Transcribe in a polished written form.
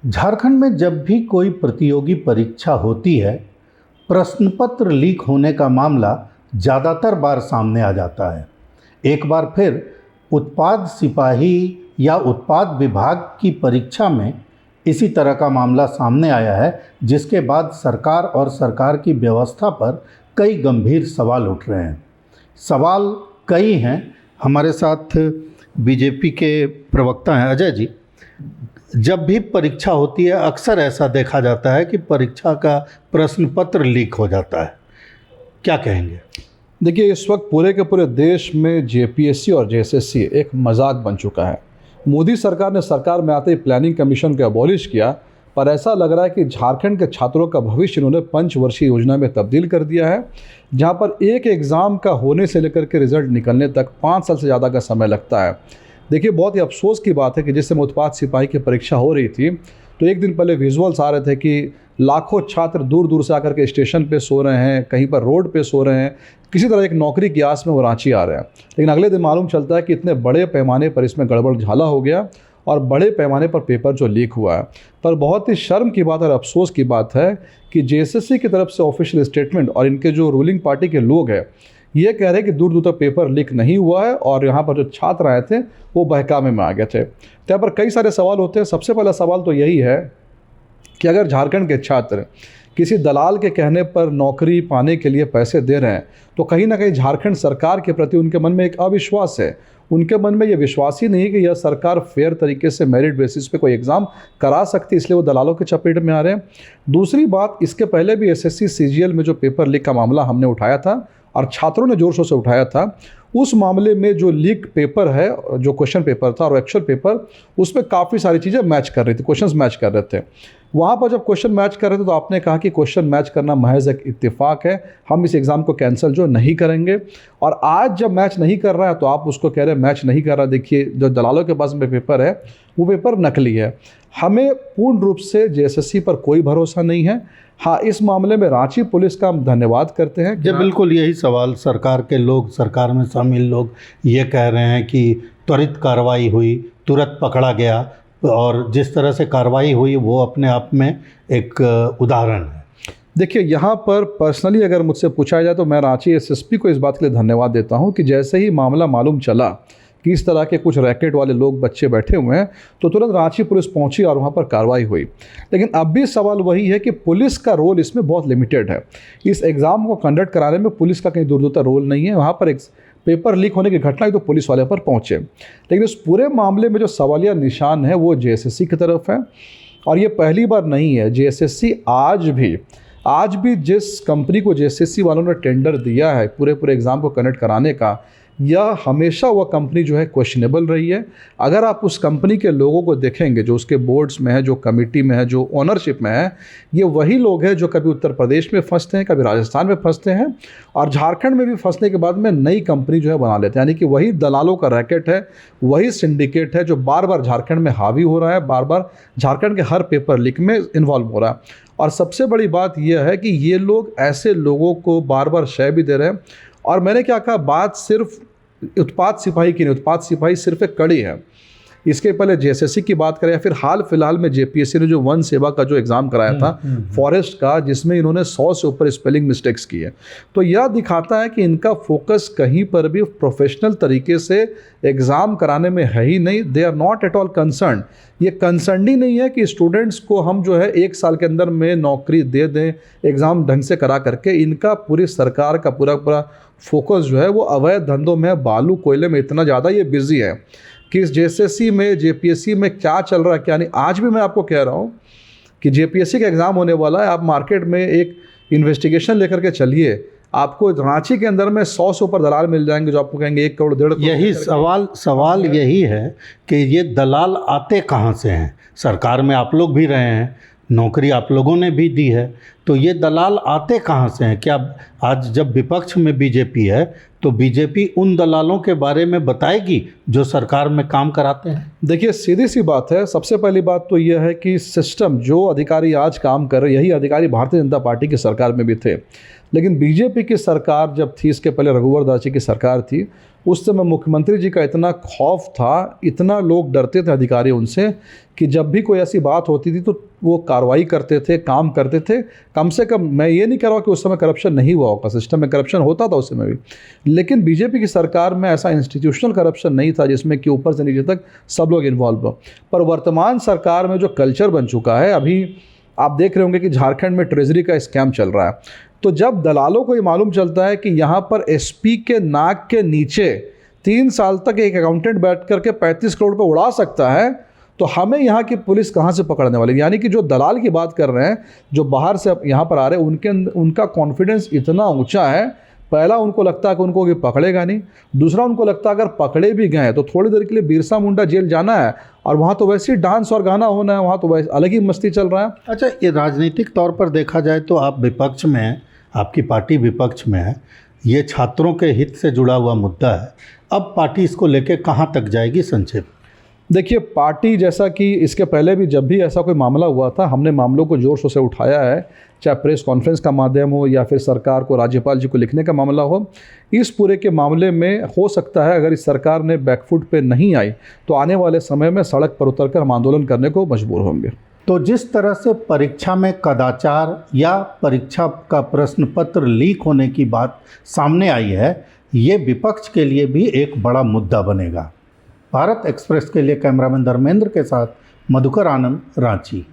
झारखंड में जब भी कोई प्रतियोगी परीक्षा होती है, प्रश्न पत्र लीक होने का मामला ज़्यादातर बार सामने आ जाता है। एक बार फिर उत्पाद सिपाही या उत्पाद विभाग की परीक्षा में इसी तरह का मामला सामने आया है, जिसके बाद सरकार और सरकार की व्यवस्था पर कई गंभीर सवाल उठ रहे हैं। सवाल कई हैं। हमारे साथ बीजेपी के प्रवक्ता हैं अजय जी। जब भी परीक्षा होती है अक्सर ऐसा देखा जाता है कि परीक्षा का प्रश्न पत्र लीक हो जाता है, क्या कहेंगे? देखिए, इस वक्त पूरे के पूरे देश में जेपीएससी और जेएसएससी एक मजाक बन चुका है। मोदी सरकार ने सरकार में आते ही प्लानिंग कमीशन को अबॉलिश किया, पर ऐसा लग रहा है कि झारखंड के छात्रों का भविष्य इन्होंने पंचवर्षीय योजना में तब्दील कर दिया है, जहां पर एक एग्ज़ाम का होने से लेकर के रिजल्ट निकलने तक 5 साल से ज़्यादा का समय लगता है। देखिए, बहुत ही अफसोस की बात है कि जिस समय उत्पाद सिपाही की परीक्षा हो रही थी तो एक दिन पहले विजुअल्स आ रहे थे कि लाखों छात्र दूर दूर से आकर के स्टेशन पे सो रहे हैं, कहीं पर रोड पे सो रहे हैं, किसी तरह एक नौकरी की आस में वो रांची आ रहे हैं। लेकिन अगले दिन मालूम चलता है कि इतने बड़े पैमाने पर इसमें गड़बड़ झाला हो गया और बड़े पैमाने पर पेपर जो लीक हुआ है। पर बहुत ही शर्म की बात और अफसोस की बात है कि जेएसएससी की तरफ से ऑफिशियल स्टेटमेंट और इनके जो रूलिंग पार्टी के लोग हैं ये कह रहे हैं कि दूर दूर तक पेपर लीक नहीं हुआ है और यहाँ पर जो छात्र आए थे वो बहकावे में आ गए थे। तो यहाँ पर कई सारे सवाल होते हैं। सबसे पहला सवाल तो यही है कि अगर झारखंड के छात्र किसी दलाल के कहने पर नौकरी पाने के लिए पैसे दे रहे हैं तो कहीं ना कहीं झारखंड सरकार के प्रति उनके मन में एक अविश्वास है। उनके मन में ये विश्वास ही नहीं है कि यह सरकार फेयर तरीके से मेरिट बेसिस पे कोई एग्ज़ाम करा सकती है, इसलिए वो दलालों के चपेट में आ रहे हैं। दूसरी बात, इसके पहले भी एसएससी सीजीएल में जो पेपर लीक का मामला हमने उठाया था और छात्रों ने जोर शोर से उठाया था, उस मामले में जो लीक पेपर है, जो क्वेश्चन पेपर था और एक्चुअल पेपर, उसमें काफ़ी सारी चीज़ें मैच कर रही थी, क्वेश्चंस मैच कर रहे थे। वहाँ पर जब क्वेश्चन मैच कर रहे थे तो आपने कहा कि क्वेश्चन मैच करना महज एक इत्तेफाक है, हम इस एग्ज़ाम को कैंसिल जो नहीं करेंगे। और आज जब मैच नहीं कर रहा है तो आप उसको कह रहे हैं मैच नहीं कर रहा। देखिए, जो दलालों के पास में पेपर है वो पेपर नकली है। हमें पूर्ण रूप से जेएसएससी पर कोई भरोसा नहीं है। हाँ, इस मामले में रांची पुलिस का हम धन्यवाद करते हैं। जब बिल्कुल यही सवाल सरकार के लोग, सरकार में शामिल लोग ये कह रहे हैं कि त्वरित कार्रवाई हुई, तुरंत पकड़ा गया, और जिस तरह से कार्रवाई हुई वो अपने आप में एक उदाहरण है। देखिए, यहाँ पर पर्सनली अगर मुझसे पूछा जाए तो मैं रांची एसएसपी को इस बात के लिए धन्यवाद देता हूँ कि जैसे ही मामला मालूम चला कि इस तरह के कुछ रैकेट वाले लोग बच्चे बैठे हुए हैं तो तुरंत रांची पुलिस पहुंची और वहां पर कार्रवाई हुई। लेकिन अब भी सवाल वही है कि पुलिस का रोल इसमें बहुत लिमिटेड है। इस एग्ज़ाम को कंडक्ट कराने में पुलिस का कहीं दूर दूर तक रोल नहीं है। वहाँ पर एक पेपर लीक होने की घटना ही तो पुलिस वाले पर पहुँचे। लेकिन इस पूरे मामले में जो सवालिया निशान है वो जेएसएससी की तरफ है, और ये पहली बार नहीं है। जेएसएससी आज भी जिस कंपनी को जेएसएससी वालों ने टेंडर दिया है पूरे एग्ज़ाम को कंडक्ट कराने का, यह हमेशा वह कंपनी जो है क्वेश्चनेबल रही है। अगर आप उस कंपनी के लोगों को देखेंगे जो उसके बोर्ड्स में है, जो कमेटी में है, जो ओनरशिप में है, ये वही लोग हैं जो कभी उत्तर प्रदेश में फंसते हैं, कभी राजस्थान में फंसते हैं और झारखंड में भी फंसने के बाद में नई कंपनी जो है बना लेते हैं। यानी कि वही दलालों का रैकेट है, वही सिंडिकेट है जो बार बार झारखंड में हावी हो रहा है, बार बार झारखंड के हर पेपर लीक में इन्वॉल्व हो रहा है। और सबसे बड़ी बात यह है कि ये लोग ऐसे लोगों को बार बार शय भी दे रहे हैं। और मैंने क्या कहा, बात सिर्फ उत्पाद सिपाही की नहीं, उत्पाद सिपाही सिर्फ एक कड़ी है। इसके पहले जेएसएससी की बात करें या फिर हाल फिलहाल में जेपीएससी ने जो वन सेवा का जो एग्ज़ाम कराया था फॉरेस्ट का, जिसमें इन्होंने 100 से ऊपर स्पेलिंग मिस्टेक्स की है, तो यह दिखाता है कि इनका फोकस कहीं पर भी प्रोफेशनल तरीके से एग्ज़ाम कराने में है ही नहीं। They are not at all concern. ये कंसर्न ही नहीं है कि स्टूडेंट्स को हम जो है 1 साल के अंदर में नौकरी दे दें एग्ज़ाम ढंग से करा करके। इनका पूरी सरकार का पूरा फोकस जो है वो अवैध धंधों में, बालू कोयले में इतना ज़्यादा ये बिजी है कि इस जेएसएससी में, जेपीएससी में क्या चल रहा है क्या नहीं। आज भी मैं आपको कह रहा हूँ कि जेपीएससी का एग्ज़ाम होने वाला है, आप मार्केट में एक इन्वेस्टिगेशन लेकर के चलिए, आपको रांची के अंदर में 100 से ऊपर दलाल मिल जाएंगे जो आपको कहेंगे 1 करोड़ 1.5 करोड़। यही सवाल यही है कि ये दलाल आते कहाँ से हैं? सरकार में आप लोग भी रहे हैं, नौकरी आप लोगों ने भी दी है, तो ये दलाल आते कहाँ से हैं? क्या आज जब विपक्ष में बीजेपी है तो बीजेपी उन दलालों के बारे में बताएगी जो सरकार में काम कराते हैं? देखिए, सीधी सी बात है। सबसे पहली बात तो यह है कि सिस्टम, जो अधिकारी आज काम कर रहे, यही अधिकारी भारतीय जनता पार्टी की सरकार में भी थे। लेकिन बीजेपी की सरकार जब थी, इसके पहले रघुवर दास जी की सरकार थी, उस समय मुख्यमंत्री जी का इतना खौफ था, इतना लोग डरते थे अधिकारी उनसे, कि जब भी कोई ऐसी बात होती थी तो वो कार्रवाई करते थे, काम करते थे। कम से कम मैं ये नहीं कह रहा हूँ कि उस समय करप्शन नहीं हुआ होगा, सिस्टम में करप्शन होता था उस समय भी, लेकिन बीजेपी की सरकार में ऐसा इंस्टीट्यूशनल करप्शन नहीं था जिसमें कि ऊपर से नीचे तक सब लोग इन्वॉल्व हो। पर वर्तमान सरकार में जो कल्चर बन चुका है, अभी आप देख रहे होंगे कि झारखंड में ट्रेजरी का स्कैम चल रहा है। तो जब दलालों को ये मालूम चलता है कि यहाँ पर एसपी के नाक के नीचे 3 साल तक एक अकाउंटेंट बैठ करके 35 करोड़ रुपये उड़ा सकता है, तो हमें यहाँ की पुलिस कहाँ से पकड़ने वाली? यानी कि जो दलाल की बात कर रहे हैं, जो बाहर से यहाँ पर आ रहे हैं, उनका कॉन्फिडेंस इतना ऊंचा है। पहला, उनको लगता है कि उनको ये पकड़ेगा नहीं। दूसरा, उनको लगता है अगर पकड़े भी गए तो थोड़ी देर के लिए बिरसा मुंडा जेल जाना है, और वहाँ तो वैसे ही डांस और गाना होना है, वहाँ तो वैसे अलग ही मस्ती चल रहा है। अच्छा, ये राजनीतिक तौर पर देखा जाए तो आप विपक्ष में हैं, आपकी पार्टी विपक्ष में है, ये छात्रों के हित से जुड़ा हुआ मुद्दा है। अब पार्टी इसको लेके कहाँ तक जाएगी? संक्षेप। देखिए, पार्टी, जैसा कि इसके पहले भी जब भी ऐसा कोई मामला हुआ था, हमने मामलों को जोर शोर से उठाया है, चाहे प्रेस कॉन्फ्रेंस का माध्यम हो या फिर सरकार को, राज्यपाल जी को लिखने का मामला हो। इस पूरे के मामले में हो सकता है अगर इस सरकार ने बैकफुट पे नहीं आई तो आने वाले समय में सड़क पर उतरकर हम आंदोलन करने को मजबूर होंगे। तो जिस तरह से परीक्षा में कदाचार या परीक्षा का प्रश्न पत्र लीक होने की बात सामने आई है, ये विपक्ष के लिए भी एक बड़ा मुद्दा बनेगा। भारत एक्सप्रेस के लिए कैमरामैन धर्मेंद्र के साथ मधुकर आनंद, रांची।